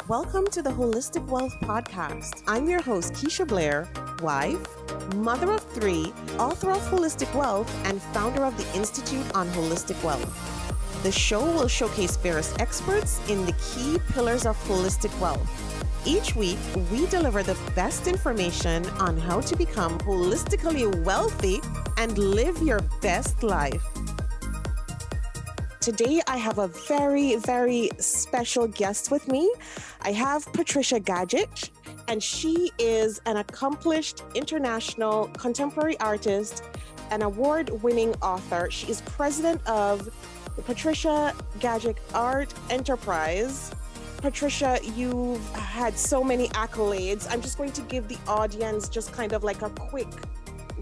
Welcome to the Holistic Wealth Podcast. I'm your host, Keisha Blair, wife, mother of three, author of Holistic Wealth, and founder of the Institute on Holistic Wealth. The show will showcase various experts in the key pillars of holistic wealth. Each week, we deliver the best information on how to become holistically wealthy and live your best life. Today, I have a very, very special guest with me. I have Patricia Gagic, and she is an accomplished international contemporary artist, an award-winning author. She is president of the Patricia Gagic Art Enterprise. Patricia, you've had so many accolades. I'm just going to give the audience just kind of like a quick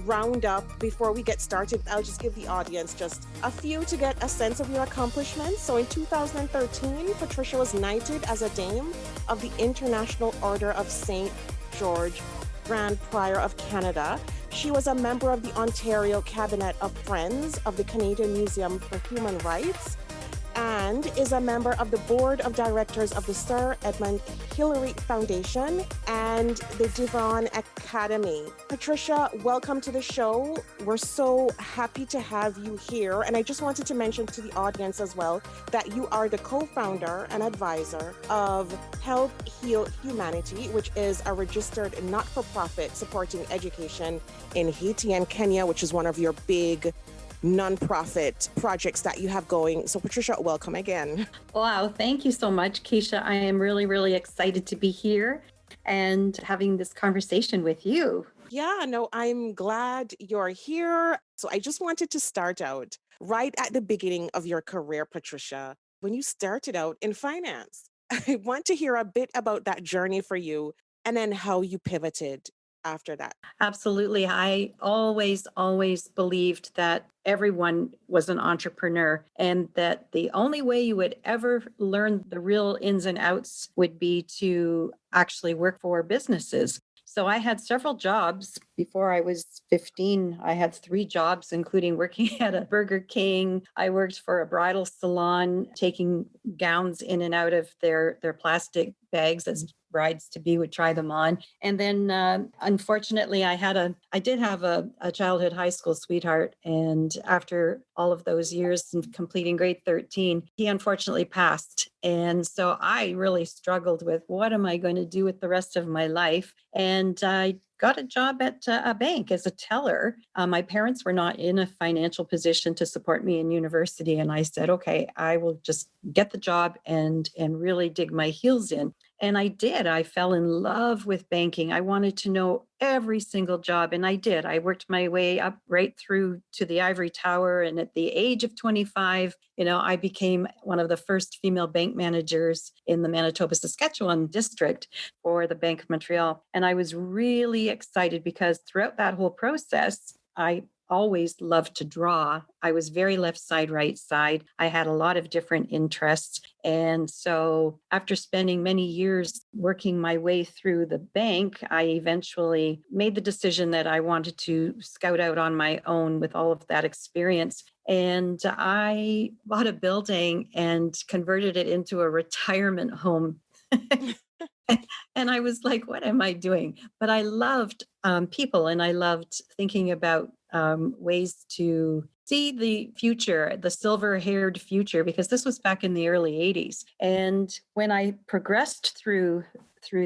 roundup before we get started. I'll just give the audience just a few to get a sense of your accomplishments. So in 2013, Patricia was knighted as a Dame of the International Order of St. George, Grand Prior of Canada. She was a member of the Ontario Cabinet of Friends of the Canadian Museum for Human Rights and is a member of the Board of Directors of the Sir Edmund Hillary Foundation and the Devon Academy. Patricia, welcome to the show. We're so happy to have you here. And I just wanted to mention to the audience as well that you are the co-founder and advisor of Help Heal Humanity, which is a registered not-for-profit supporting education in Haiti and Kenya, which is one of your big nonprofit projects that you have going. So Patricia, welcome again. Wow, thank you so much, Keisha. I am really, really excited to be here and having this conversation with you. Yeah, no, I'm glad you're here. So I just wanted to start out right at the beginning of your career, Patricia, when you started out in finance. I want to hear a bit about that journey for you and then how you pivoted after that. Absolutely. I always believed that everyone was an entrepreneur and that the only way you would ever learn the real ins and outs would be to actually work for businesses. So I had several jobs. Before I was 15, I had 3 jobs, including working at a Burger King. I worked for a bridal salon, taking gowns in and out of their plastic bags as brides-to-be would try them on. And then, unfortunately, I did have a childhood high school sweetheart. And after all of those years and completing grade 13, he unfortunately passed. And so I really struggled with what am I going to do with the rest of my life? And I got a job at a bank as a teller. My parents were not in a financial position to support me in university. And I said, okay, I will just get the job and really dig my heels in. And I did. I fell in love with banking. I wanted to know every single job, and I did. I worked my way up right through to the ivory tower. And at the age of 25, I became one of the first female bank managers in the Manitoba, Saskatchewan district for the Bank of Montreal. And I was really excited because throughout that whole process, I always loved to draw. I was very left side, right side. I had a lot of different interests. And so after spending many years working my way through the bank, I eventually made the decision that I wanted to scout out on my own with all of that experience. And I bought a building and converted it into a retirement home. And I was like, what am I doing? But I loved people, and I loved thinking about ways to see the future, the silver-haired future, because this was back in the early 80s. And when I progressed through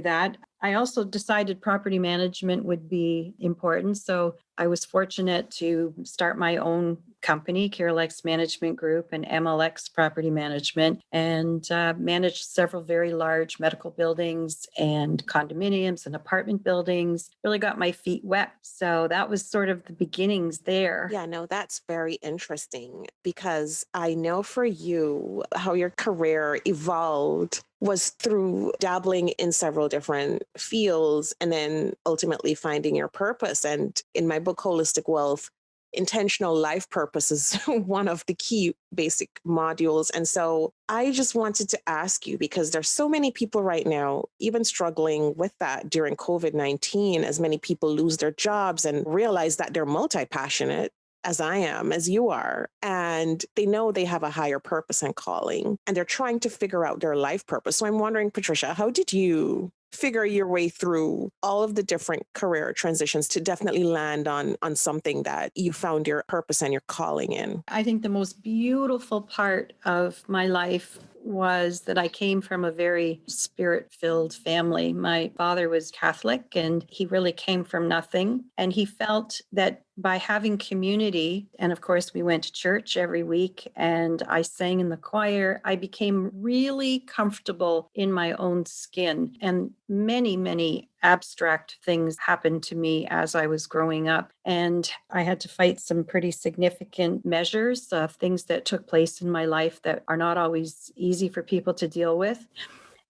that, I also decided property management would be important. So I was fortunate to start my own company, Carolx Management Group and MLX Property Management, and managed several very large medical buildings and condominiums and apartment buildings. Really got my feet wet. So that was sort of the beginnings there. Yeah, no, that's very interesting because I know for you how your career evolved was through dabbling in several different fields and then ultimately finding your purpose. And in my book, Holistic Wealth, intentional life purpose is one of the key basic modules. And so I just wanted to ask you, because there's so many people right now, even struggling with that during COVID-19, as many people lose their jobs and realize that they're multi-passionate as I am, as you are, and they know they have a higher purpose and calling, and they're trying to figure out their life purpose. So I'm wondering, Patricia, how did you figure your way through all of the different career transitions to definitely land on something that you found your purpose and your calling in? I think the most beautiful part of my life was that I came from a very spirit filled family. My father was Catholic and he really came from nothing. And he felt that by having community, and of course, we went to church every week and I sang in the choir, I became really comfortable in my own skin. And many abstract things happened to me as I was growing up. And I had to fight some pretty significant measures of things that took place in my life that are not always easy for people to deal with.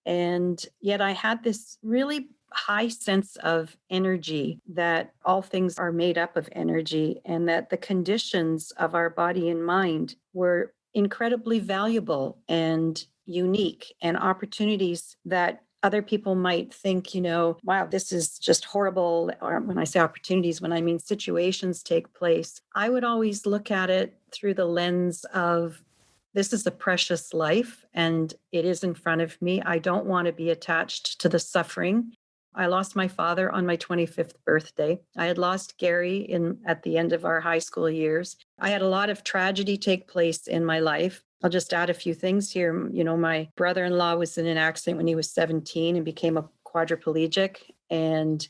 And yet I had this really high sense of energy, that all things are made up of energy and that the conditions of our body and mind were incredibly valuable and unique, and opportunities that other people might think, wow, this is just horrible. Or when I say opportunities, when I mean situations take place, I would always look at it through the lens of, this is a precious life and it is in front of me. I don't want to be attached to the suffering. I lost my father on my 25th birthday. I had lost Gary at the end of our high school years. I had a lot of tragedy take place in my life. I'll just add a few things here. My brother-in-law was in an accident when he was 17 and became a quadriplegic, and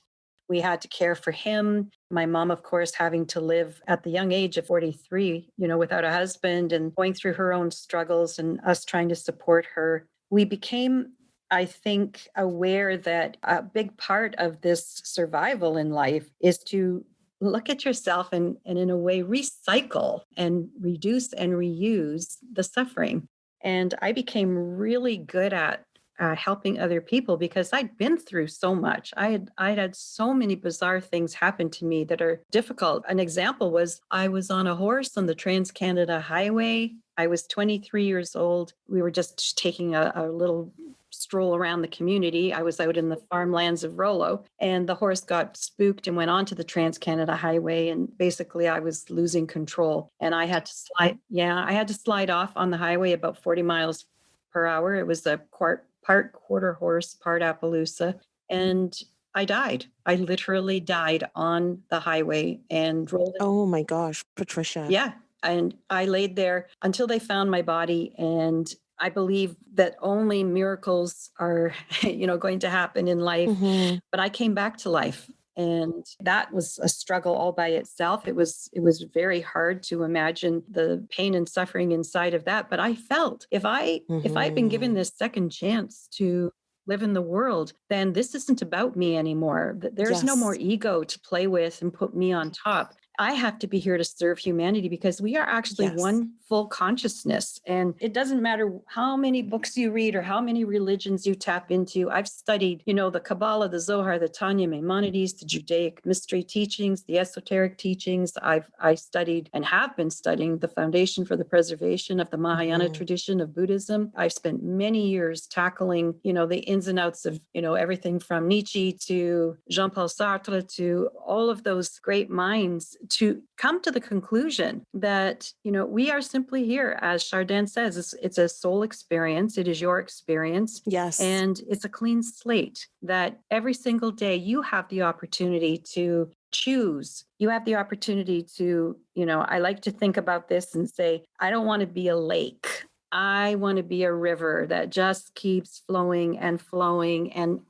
we had to care for him. My mom, of course, having to live at the young age of 43, without a husband and going through her own struggles, and us trying to support her. We became, I think, aware that a big part of this survival in life is to look at yourself and in a way, recycle and reduce and reuse the suffering. And I became really good at helping other people because I'd been through so much. I'd had so many bizarre things happen to me that are difficult. An example was I was on a horse on the Trans-Canada Highway. I was 23 years old. We were just taking a little stroll around the community. I was out in the farmlands of Rollo, and the horse got spooked and went onto the Trans-Canada Highway. And basically I was losing control and I had to slide. Yeah, I had to slide off on the highway about 40 miles per hour. It was a part quarter horse, part Appaloosa. And I died. I literally died on the highway and rolled. Oh my gosh, Patricia. Yeah. And I laid there until they found my body. And I believe that only miracles are, going to happen in life. Mm-hmm. But I came back to life. And that was a struggle all by itself. It was very hard to imagine the pain and suffering inside of that. But I felt if I'd been given this second chance to live in the world, then this isn't about me anymore. There's no more Yes. ego to play with and put me on top. I have to be here to serve humanity because we are actually Yes. one full consciousness. And it doesn't matter how many books you read or how many religions you tap into. I've studied, the Kabbalah, the Zohar, the Tanya, Maimonides, the Judaic mystery teachings, the esoteric teachings. I studied and have been studying the foundation for the preservation of the Mahayana tradition of Buddhism. I've spent many years tackling, the ins and outs of, everything from Nietzsche to Jean-Paul Sartre to all of those great minds, to come to the conclusion that, we are simply here, as Chardin says, it's a soul experience. It is your experience. Yes. And it's a clean slate that every single day you have the opportunity to choose. You have the opportunity to, I like to think about this and say, I don't want to be a lake. I want to be a river that just keeps flowing and flowing and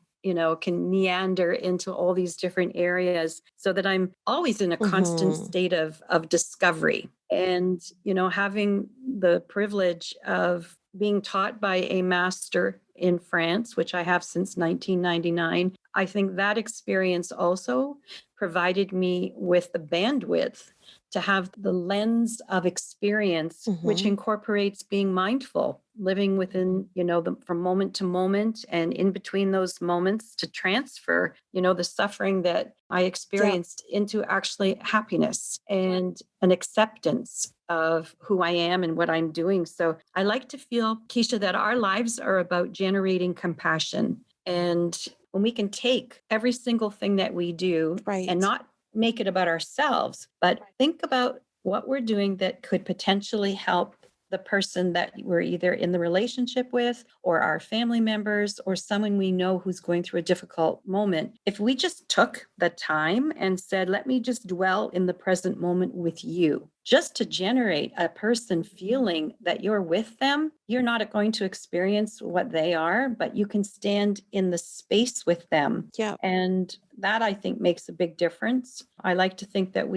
can meander into all these different areas so that I'm always in a constant state of discovery. And, having the privilege of being taught by a master in France, which I have since 1999, I think that experience also provided me with the bandwidth to have the lens of experience, which incorporates being mindful, living within, from moment to moment and in between those moments to transfer, the suffering that I experienced into actually happiness and an acceptance of who I am and what I'm doing. So I like to feel, Keisha, that our lives are about generating compassion. And when we can take every single thing that we do and not make it about ourselves, but think about what we're doing that could potentially help the person that we're either in the relationship with, or our family members, or someone we know who's going through a difficult moment. If we just took the time and said, let me just dwell in the present moment with you, just to generate a person feeling that you're with them, you're not going to experience what they are, but you can stand in the space with them. Yeah. And that, I think, makes a big difference. I like to think that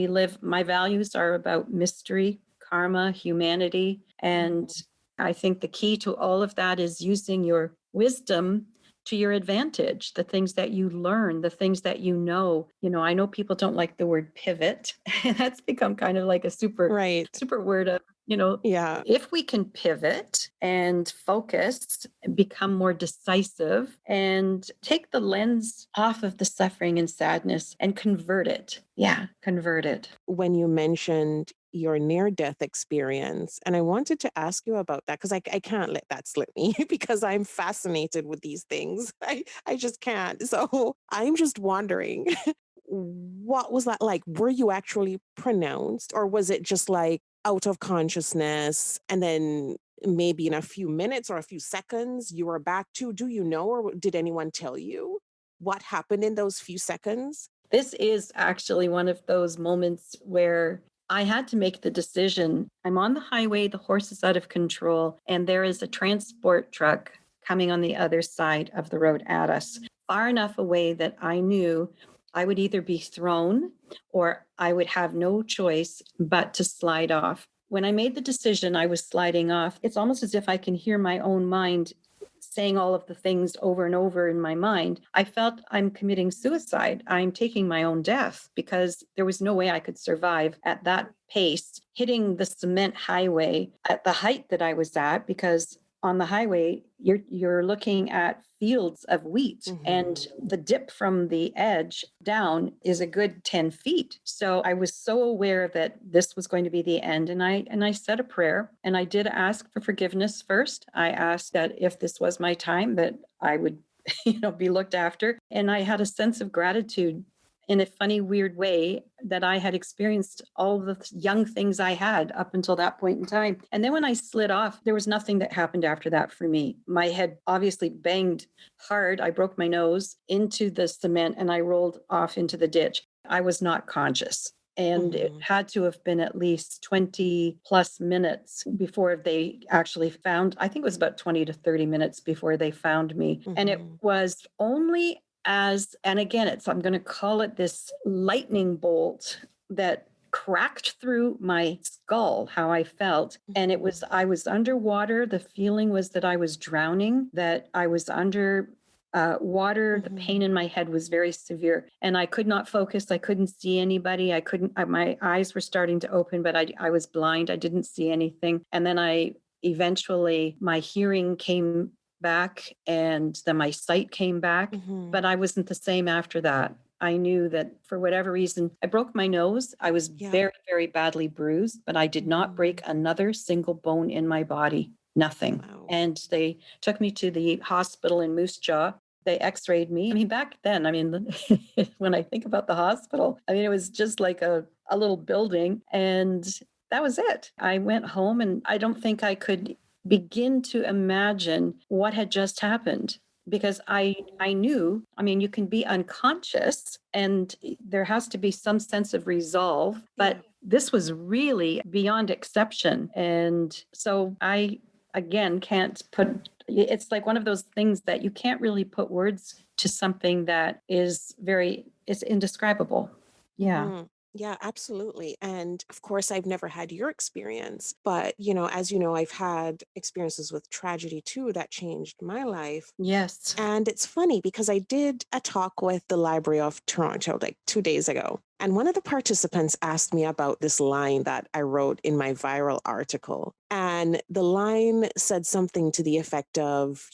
my values are about mystery, karma, humanity. And I think the key to all of that is using your wisdom to your advantage, the things that you learn, the things that you know. I know people don't like the word pivot. That's become kind of like a Right. super word of, Yeah. if we can pivot and focus, become more decisive, and take the lens off of the suffering and sadness and convert it. Yeah, convert it. When you mentioned your near death experience, and I wanted to ask you about that because I can't let that slip me because I'm fascinated with these things. I just can't. So I'm just wondering, what was that like? Were you actually pronounced, or was it just like out of consciousness and then maybe in a few minutes or a few seconds you were back to? Do you know, or did anyone tell you what happened in those few seconds? This is actually one of those moments where I had to make the decision. I'm on the highway, the horse is out of control, and there is a transport truck coming on the other side of the road at us, far enough away that I knew I would either be thrown or I would have no choice but to slide off. When I made the decision, I was sliding off. It's almost as if I can hear my own mind saying all of the things over and over in my mind. I felt I'm committing suicide. I'm taking my own death because there was no way I could survive at that pace, hitting the cement highway at the height that I was at, because on the highway, you're looking at fields of wheat, and the dip from the edge down is a good 10 feet. So I was so aware that this was going to be the end. And I said a prayer, and I did ask for forgiveness first. I asked that if this was my time, that I would, be looked after. And I had a sense of gratitude in a funny, weird way that I had experienced all the young things I had up until that point in time. And then when I slid off, there was nothing that happened after that for me. My head obviously banged hard. I broke my nose into the cement and I rolled off into the ditch. I was not conscious. And it had to have been at least 20 plus minutes before they actually found, I think it was about 20 to 30 minutes before they found me. And it was only and again, I'm going to call it this lightning bolt that cracked through my skull, how I felt. And I was underwater. The feeling was that I was drowning, that I was under water. The pain in my head was very severe, and I could not focus. I couldn't see anybody. My eyes were starting to open, but I was blind. I didn't see anything. And then eventually my hearing came back, and then my sight came back, but I wasn't the same after that. I knew that for whatever reason, I broke my nose. I was very, very badly bruised, but I did not break another single bone in my body. Nothing. Wow. And they took me to the hospital in Moose Jaw. They x-rayed me. I mean, back then, when I think about the hospital, it was just like a little building, and that was it. I went home, and I don't think I could begin to imagine what had just happened, because I knew, you can be unconscious and there has to be some sense of resolve, but this was really beyond exception. And so I, again, it's like one of those things that you can't really put words to something that is it's indescribable. Yeah. Yeah, absolutely. And of course, I've never had your experience, but as you know, I've had experiences with tragedy too that changed my life. Yes. And it's funny because I did a talk with the Library of Toronto like 2 days ago. And one of the participants asked me about this line that I wrote in my viral article. And the line said something to the effect of,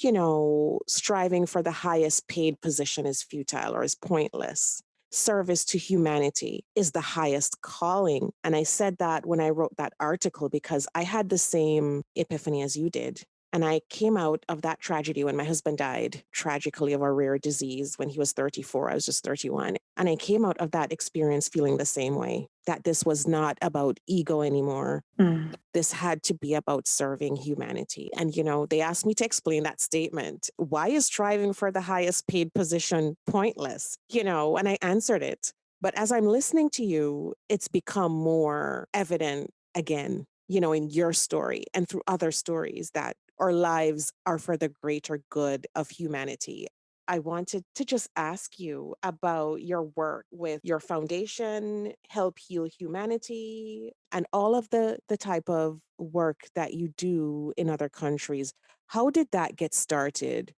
striving for the highest paid position is futile or is pointless. Service to humanity is the highest calling. And I said that when I wrote that article because I had the same epiphany as you did. And I came out of that tragedy when my husband died tragically of a rare disease when he was 34. I was just 31. And I came out of that experience feeling the same way, that this was not about ego anymore. Mm. This had to be about serving humanity. And, they asked me to explain that statement. Why is striving for the highest paid position pointless? And I answered it. But as I'm listening to you, it's become more evident again, in your story and through other stories that our lives are for the greater good of humanity. I wanted to just ask you about your work with your foundation, Help Heal Humanity, and all of the type of work that you do in other countries. How did that get started?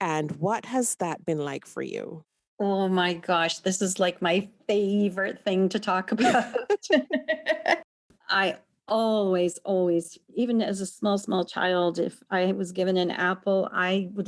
And what has that been like for you? Oh my gosh, this is like my favorite thing to talk about. I always, even as a small child, if I was given an apple, I would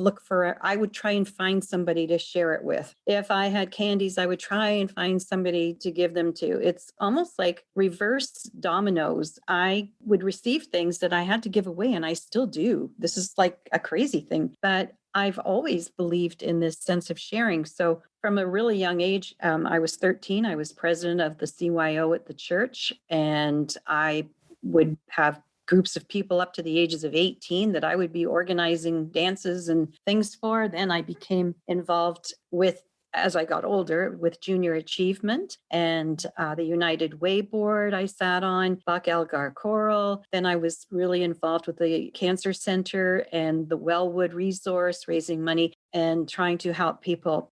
try and find somebody to share it with. If I had candies, I would try and find somebody to give them to. It's almost like reverse dominoes. I would receive things that I had to give away, and I still do. This is like a crazy thing, but I've always believed in this sense of sharing. So from a really young age, I was 13. I was president of the CYO at the church, and I would have groups of people up to the ages of 18 that I would be organizing dances and things for. Then I became involved with, as I got older, with Junior Achievement and the United Way Board I sat on, Bach Elgar Choral. Then I was really involved with the Cancer Center and the Wellwood Resource, raising money and trying to help people.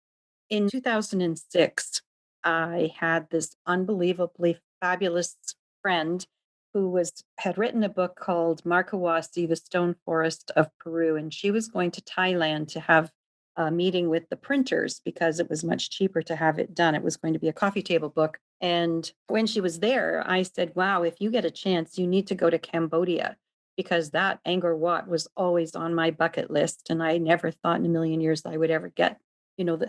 In 2006, I had this unbelievably fabulous friend who had written a book called Markawasi, the Stone Forest of Peru, and she was going to Thailand to have a meeting with the printers because it was much cheaper to have it done. It was going to be a coffee table book. And when she was there, I said, wow, if you get a chance, you need to go to Cambodia because that Angkor Wat was always on my bucket list. And I never thought in a million years I would ever get,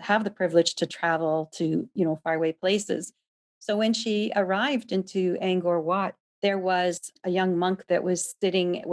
have the privilege to travel to, faraway places. So when she arrived into Angkor Wat, there was a young monk that was sitting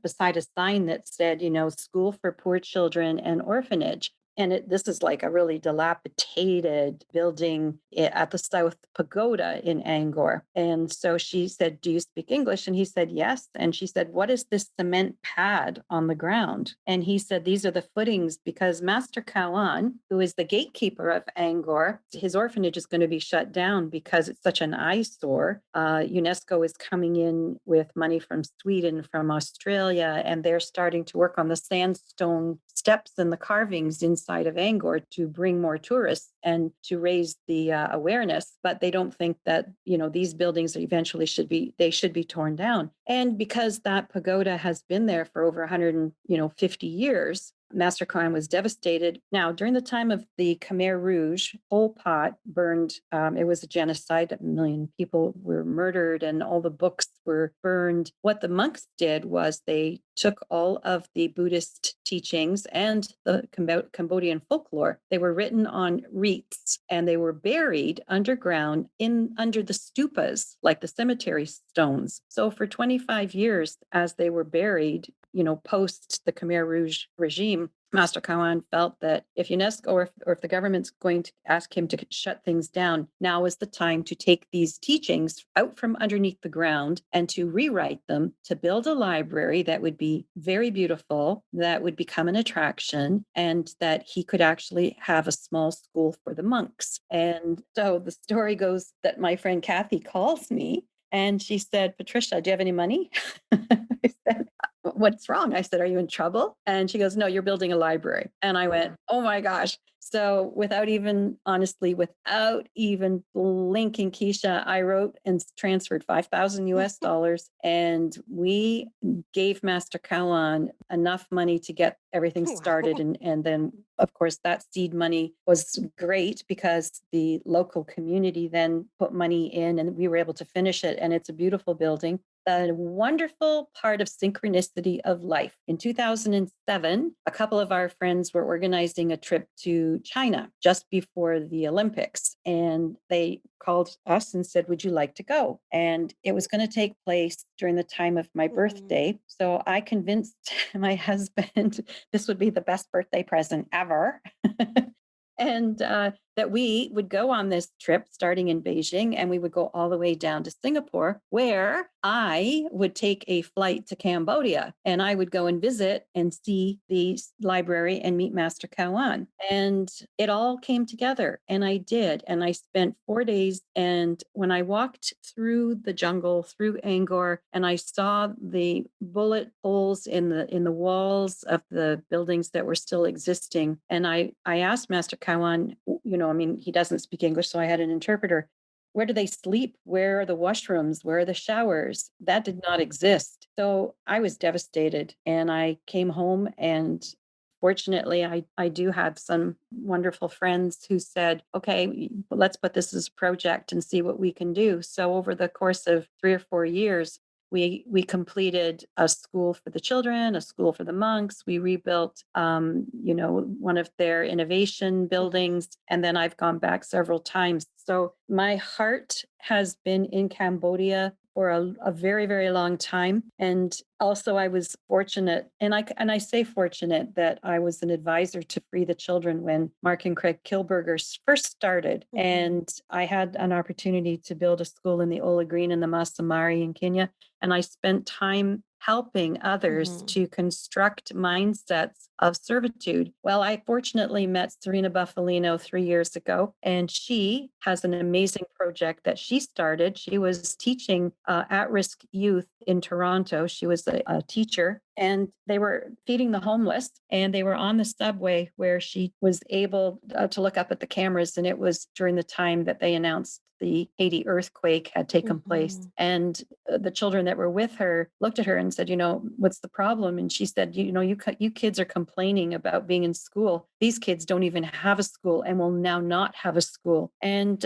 beside a sign that said, school for poor children and orphanage. And this is like a really dilapidated building at the South Pagoda in Angkor. And so she said, do you speak English? And he said, yes. And she said, what is this cement pad on the ground? And he said, these are the footings because Master Kawan, who is the gatekeeper of Angkor, his orphanage is going to be shut down because it's such an eyesore. UNESCO is coming in with money from Sweden, from Australia, and they're starting to work on the sandstone steps and the carvings inside of Angkor to bring more tourists and to raise the awareness. But they don't think that, these buildings eventually should be torn down. And because that pagoda has been there for over 150 years, Master Khan was devastated. Now, during the time of the Khmer Rouge, Pol Pot burned, it was a genocide. 1 million people were murdered and all the books were burned. What the monks did was they took all of the Buddhist teachings and the Cambodian folklore. They were written on wreaths and they were buried underground under the stupas, like the cemetery stones. So for 25 years, as they were buried, post the Khmer Rouge regime, Master Kawan felt that if UNESCO or if the government's going to ask him to shut things down, now is the time to take these teachings out from underneath the ground and to rewrite them, to build a library that would be very beautiful, that would become an attraction, and that he could actually have a small school for the monks. And so the story goes that my friend Kathy calls me and she said, Patricia, do you have any money? I said, what's wrong? I said, are you in trouble? And she goes, no, you're building a library. And I went, oh my gosh. So without even blinking, Keisha, I wrote and transferred 5,000 US dollars. And we gave Master Kawan enough money to get everything started. Wow. And then, of course, that seed money was great because the local community then put money in and we were able to finish it. And it's a beautiful building. the wonderful part of synchronicity of life. In 2007, a couple of our friends were organizing a trip to China just before the Olympics. And they called us and said, "Would you like to go?" And it was going to take place during the time of my Mhm. birthday. So I convinced my husband this would be the best birthday present ever. And that we would go on this trip starting in Beijing and we would go all the way down to Singapore, where I would take a flight to Cambodia and I would go and visit and see the library and meet Master Kawan. And it all came together. And I did. And I spent 4 days. And when I walked through the jungle, through Angkor, and I saw the bullet holes in the walls of the buildings that were still existing, and I asked Master Kawan, I mean, he doesn't speak English, so I had an interpreter. Where do they sleep? Where are the washrooms? Where are the showers? That did not exist. So I was devastated and I came home, and fortunately I do have some wonderful friends who said, okay, let's put this as a project and see what we can do. So over the course of 3 or 4 years, we completed a school for the children, a school for the monks. We rebuilt, one of their innovation Mhm. buildings, and then I've gone back several times. So my heart has been in Cambodia for a very, very long time. And also, I was fortunate, and I say fortunate that I was an advisor to Free the Children when Mark and Craig Kilberger first started, Mhm. and I had an opportunity to build a school in the Ola Green and the Masamari in Kenya, and I spent time helping others Mhm. to construct mindsets of servitude. Well, I fortunately met Serena Buffalino 3 years ago, and she has an amazing project that she started. She was teaching at risk youth in Toronto. She was a teacher, and they were feeding the homeless, and they were on the subway where she was able to look up at the cameras. And it was during the time that they announced the Haiti earthquake had taken place. Mhm. And the children that were with her looked at her and said, what's the problem? And she said, you kids are complaining about being in school. These kids don't even have a school and will now not have a school. And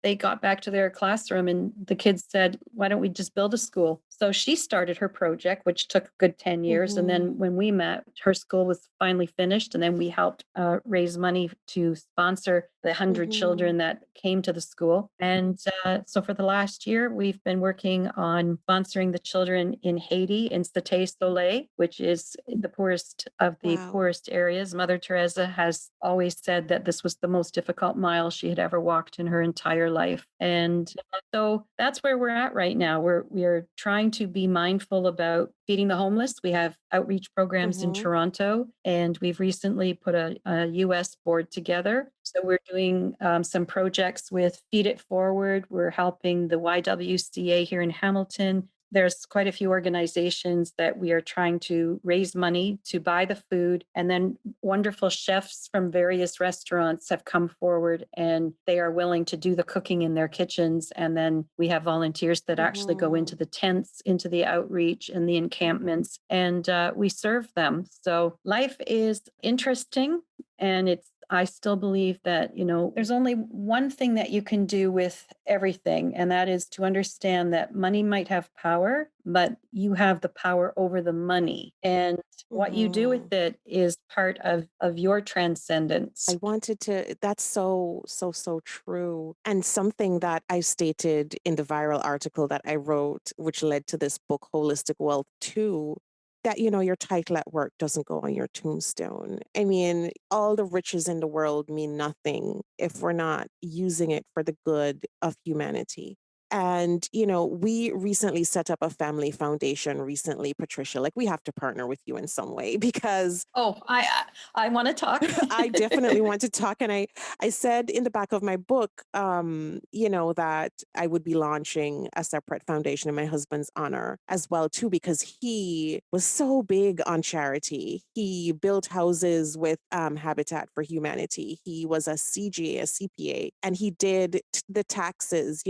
they got back to their classroom and the kids said, why don't we just build a school? So she started her project, which took a good 10 years. And then Mhm. when we met, her school was finally finished. And then we helped raise money to sponsor the 100 Mhm. children that came to the school. And so for the last year, we've been working on sponsoring the children in Haiti, in Cité Soleil, which is the poorest of the Wow. poorest areas. Mother Teresa has always said that this was the most difficult mile she had ever walked in her entire life. And so that's where we're at right now. We are trying to be mindful about feeding the homeless. We have outreach programs in Mhm. Toronto, and we've recently put a US board together. So we're doing some projects with Feed It Forward. We're helping the YWCA here in Hamilton. There's quite a few organizations that we are trying to raise money to buy the food. And then wonderful chefs from various restaurants have come forward and they are willing to do the cooking in their kitchens. And then we have volunteers that actually go into Mhm. the tents, into the outreach and the encampments, and we serve them. So life is interesting, and I still believe that, there's only one thing that you can do with everything, and that is to understand that money might have power, but you have the power over the money. And what you do with Mhm. it is part of your transcendence. I wanted to, that's so, so, so true. And something that I stated in the viral article that I wrote, which led to this book, Holistic Wealth 2, that, your title at work doesn't go on your tombstone. I mean, all the riches in the world mean nothing if we're not using it for the good of humanity. And, we recently set up a family foundation recently, Patricia. Like, we have to partner with you in some way because Oh, I want to talk. I definitely want to talk. And I said in the back of my book, that I would be launching a separate foundation in my husband's honor as well, too, because he was so big on charity. He built houses with Habitat for Humanity. He was a CGA, a CPA, and he did the taxes,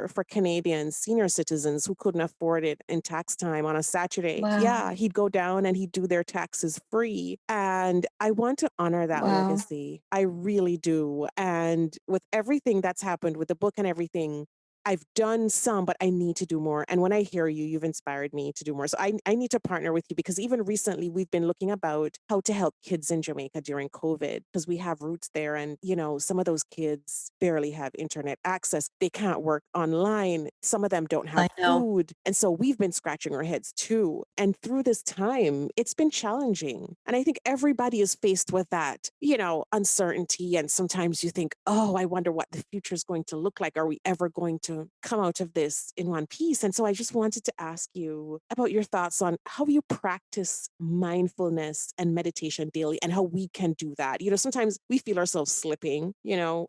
for Canadians, senior citizens who couldn't afford it in tax time on a Saturday. Wow. Yeah, he'd go down and he'd do their taxes free. And I want to honor that Wow. legacy. I really do. And with everything that's happened with the book and everything, I've done some, but I need to do more. And when I hear you, you've inspired me to do more. So I need to partner with you, because even recently we've been looking about how to help kids in Jamaica during COVID, because we have roots there. And, some of those kids barely have internet access. They can't work online. Some of them don't have I know. food. And so we've been scratching our heads too. And through this time, it's been challenging. And I think everybody is faced with that, uncertainty. And sometimes you think, oh, I wonder what the future is going to look like. Are we ever going to come out of this in one piece? And so I just wanted to ask you about your thoughts on how you practice mindfulness and meditation daily, and how we can do that. Sometimes we feel ourselves slipping,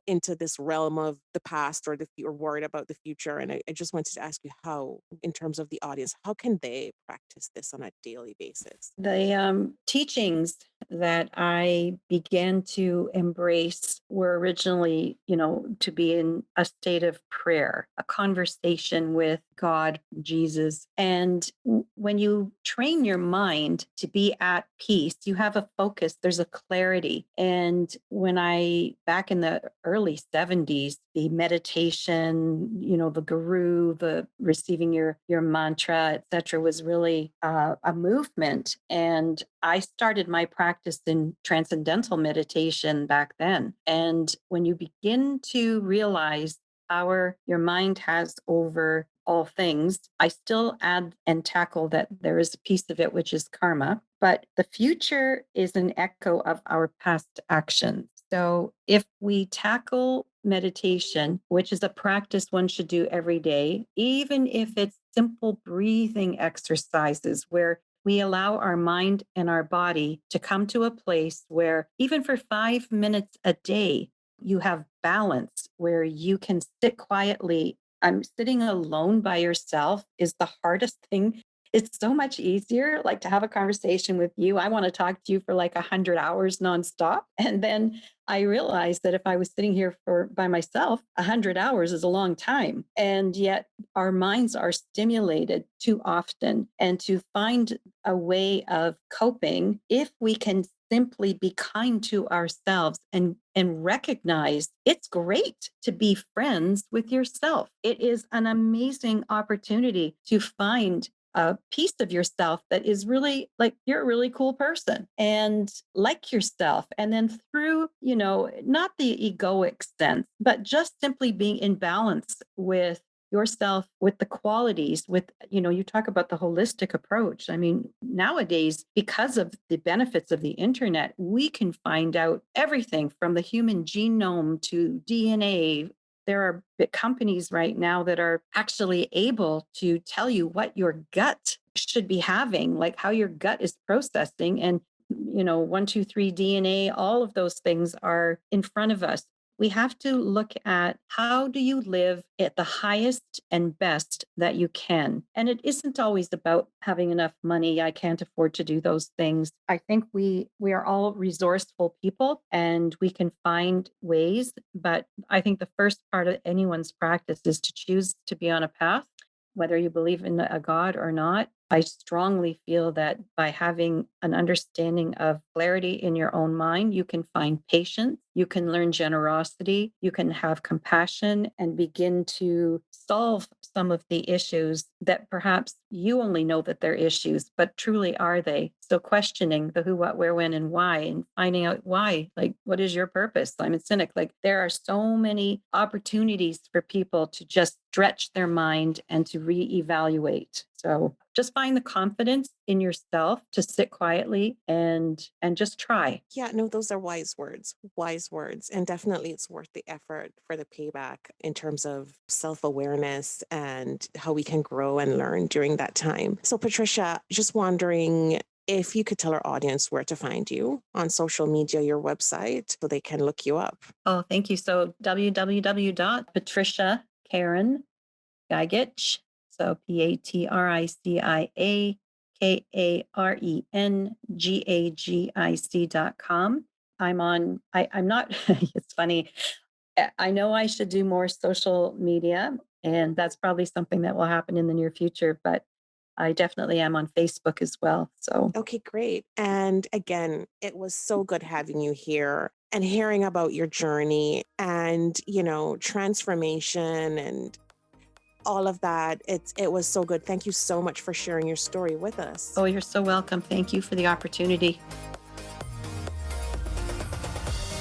into this realm of the past, or worried about the future. And I just wanted to ask you how, in terms of the audience, how can they practice this on a daily basis? The teachings that I began to embrace were originally, to be in a state of prayer, a conversation with God, Jesus. And when you train your mind to be at peace, you have a focus, there's a clarity. And back in the early 70s, the meditation, the guru, the receiving your mantra, etc., was really a movement. And I started my practice in transcendental meditation back then. And when you begin to realize power your mind has over all things, I still add and tackle that there is a piece of it which is karma, but the future is an echo of our past actions. So if we tackle meditation, which is a practice one should do every day, even if it's simple breathing exercises where we allow our mind and our body to come to a place where, even for 5 minutes a day, you have balance, where you can sit quietly. Sitting alone by yourself is the hardest thing. It's so much easier, like, to have a conversation with you. I want to talk to you for like 100 hours nonstop. And then I realized that if I was sitting here by myself, 100 hours is a long time. And yet our minds are stimulated too often. And to find a way of coping, if we can simply be kind to ourselves and recognize it's great to be friends with yourself. It is an amazing opportunity to find a piece of yourself that is really, like, you're a really cool person and like yourself. And then through, not the egoic sense, but just simply being in balance with yourself, with the qualities, with, you talk about the holistic approach. I mean, nowadays, because of the benefits of the internet, we can find out everything from the human genome to DNA. There are big companies right now that are actually able to tell you what your gut should be having, like how your gut is processing. And, 1, 2, 3 DNA, all of those things are in front of us. We have to look at, how do you live at the highest and best that you can? And it isn't always about having enough money. I can't afford to do those things. I think we are all resourceful people and we can find ways. But I think the first part of anyone's practice is to choose to be on a path, whether you believe in a God or not. I strongly feel that by having an understanding of clarity in your own mind, you can find patience, you can learn generosity, you can have compassion, and begin to solve some of the issues that perhaps you only know that they're issues, but truly are they? So questioning the who, what, where, when, and why, and finding out why, like, what is your purpose? Simon Sinek, like, there are so many opportunities for people to just stretch their mind and to reevaluate. So just find the confidence in yourself to sit quietly and just try. Yeah, no, those are wise words. And definitely it's worth the effort for the payback in terms of self awareness and how we can grow and learn during that time. So, Patricia, just wondering if you could tell our audience where to find you on social media, your website, so they can look you up. Oh, thank you. So www.Patricia Gagic, so PatriciaKarenGagic.com. I'm not, it's funny. I know I should do more social media, and that's probably something that will happen in the near future, but I definitely am on Facebook as well. So Okay, great. And again, it was so good having you here and hearing about your journey and, transformation and all of that. It was so good. Thank you so much for sharing your story with us. Oh, you're so welcome. Thank you for the opportunity.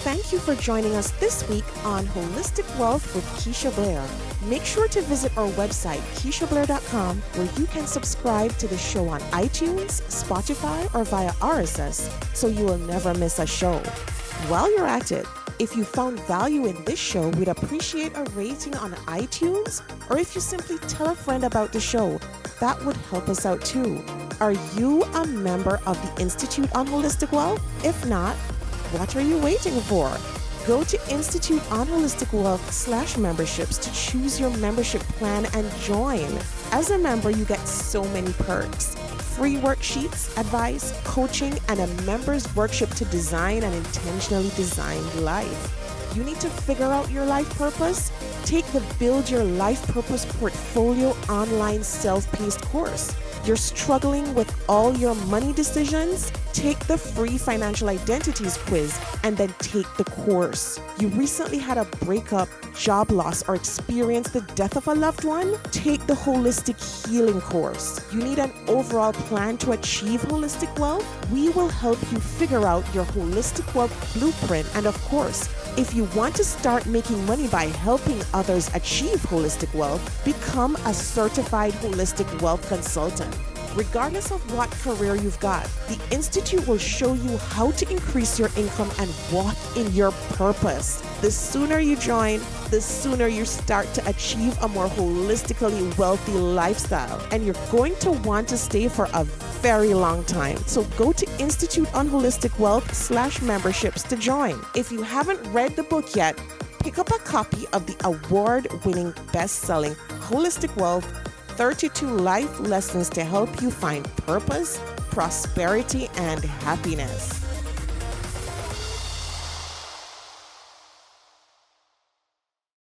Thank you for joining us this week on Holistic Wealth with Keisha Blair. Make sure to visit our website, KeishaBlair.com, where you can subscribe to the show on iTunes, Spotify, or via RSS, so you will never miss a show. While you're at it, if you found value in this show, we'd appreciate a rating on iTunes, or if you simply tell a friend about the show, that would help us out too. Are you a member of the Institute on Holistic Wealth? If not, what are you waiting for? Go to Institute on Holistic Wealth /memberships to choose your membership plan and join. As a member, you get so many perks. Free worksheets, advice, coaching, and a member's workshop to design an intentionally designed life. You need to figure out your life purpose? Take the Build Your Life Purpose Portfolio online self-paced course. You're struggling with all your money decisions? Take the free financial identities quiz and then take the course. You recently had a breakup, job loss, or experienced the death of a loved one? Take the holistic healing course. You need an overall plan to achieve holistic wealth? We will help you figure out your holistic wealth blueprint. And of course, if you want to start making money by helping others achieve holistic wealth, become a certified holistic wealth consultant. Regardless of what career you've got, the Institute will show you how to increase your income and walk in your purpose. The sooner you join, the sooner you start to achieve a more holistically wealthy lifestyle. And you're going to want to stay for a very long time. So go to Institute on Holistic Wealth /memberships to join. If you haven't read the book yet, pick up a copy of the award-winning best-selling Holistic Wealth 32 Life Lessons to help you find purpose, prosperity, and happiness.